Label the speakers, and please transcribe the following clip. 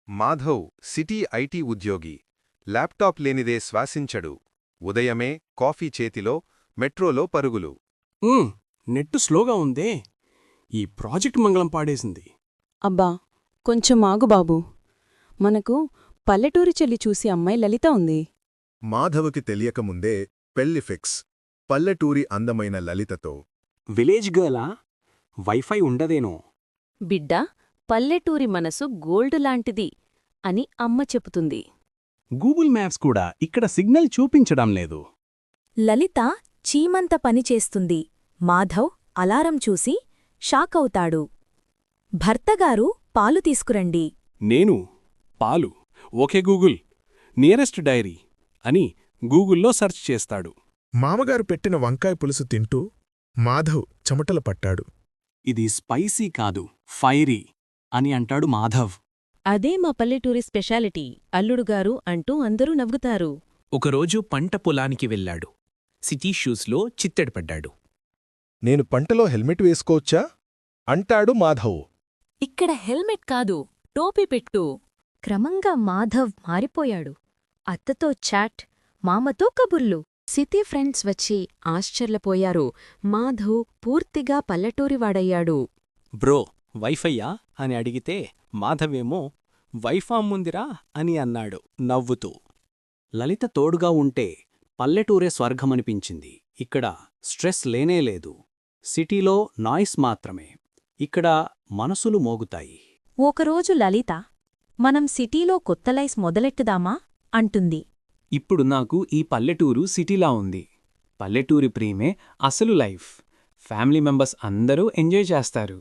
Speaker 1: Madhav city IT ఉద్యోగి. Laptop లేనిదే శ్వాసించడు. ఉదయమే కాఫీ చేతిలో, మెట్రోలో పరుగులు.
Speaker 2: నెట్టు స్లోగా ఉందే. ఈ ప్రాజెక్ట్ మంగళం పాడేసింది.
Speaker 3: అబ్బా, కొంచెం ఆగు బాబూ. మనకు పల్లెటూరి చెల్లి చూసి అమ్మాయి లలిత ఉంది.
Speaker 4: మాధవకి తెలియకముందే పెళ్లి ఫిక్స్. పల్లెటూరి అందమైన లలితతో.
Speaker 2: విలేజ్ గర్లా? వైఫై ఉండదేనో.
Speaker 5: బిడ్డా, పల్లెటూరి మనసు గోల్డ్ లాంటిది అని అమ్మ చెబుతుంది.
Speaker 2: గూగుల్ మ్యాప్స్ కూడా ఇక్కడ సిగ్నల్ చూపించడం లేదు.
Speaker 6: లలిత చీమంత పనిచేస్తుంది. మాధవ్ అలారం చూసి షాకవుతాడు. భర్తగారు పాలు తీసుకురండి.
Speaker 2: నేను పాలు. ఓకే గూగుల్, నియరెస్ట్ డైరీ అని గూగుల్లో సెర్చ్ చేస్తాడు.
Speaker 4: మామగారు పెట్టిన వంకాయ పులుసు తింటూ మాధవ్ చెమటలు పట్టాడు.
Speaker 2: ఇది స్పైసీ కాదు, ఫైరీ అని అంటాడు మాధవ్.
Speaker 5: అదే మా పల్లెటూరి స్పెషాలిటీ అల్లుడుగారు అంటూ అందరూ నవ్వుతారు.
Speaker 7: ఒకరోజు పంట పొలానికి వెళ్లాడు. సిటీ షూస్లో చిత్తడిపడ్డాడు.
Speaker 4: నేను పంటలో హెల్మెట్ వేసుకోవచ్చా అంటాడు మాధవ్.
Speaker 5: ఇక్కడ హెల్మెట్ కాదు, టోపీ పెట్టు.
Speaker 6: క్రమంగా మాధవ్ మారిపోయాడు. అత్తతో చాట్, మామతో కబుర్లు.
Speaker 3: సిటీ ఫ్రెండ్స్ వచ్చి ఆశ్చర్యపోయారు. మాధవ్ పూర్తిగా పల్లెటూరివాడయ్యాడు.
Speaker 2: బ్రో, వైఫయ్యా అని అడిగితే మాధవేమో వైఫామ్ ముందిరా అని అన్నాడు నవ్వుతూ. లలిత తోడుగా ఉంటే పల్లెటూరే స్వర్గమనిపించింది. ఇక్కడ స్ట్రెస్ లేనేలేదు. సిటీలో నాయిస్ మాత్రమే. ఇక్కడ మనసులు మోగుతాయి.
Speaker 6: ఒకరోజు లలిత, మనం సిటీలో కొత్త లైఫ్ మొదలెట్టుదామా అంటుంది.
Speaker 7: ఇప్పుడు నాకు ఈ పల్లెటూరు సిటీలా ఉంది. పల్లెటూరి ప్రేమే అసలు లైఫ్. ఫ్యామిలీ మెంబర్స్ అందరూ ఎంజాయ్ చేస్తారు.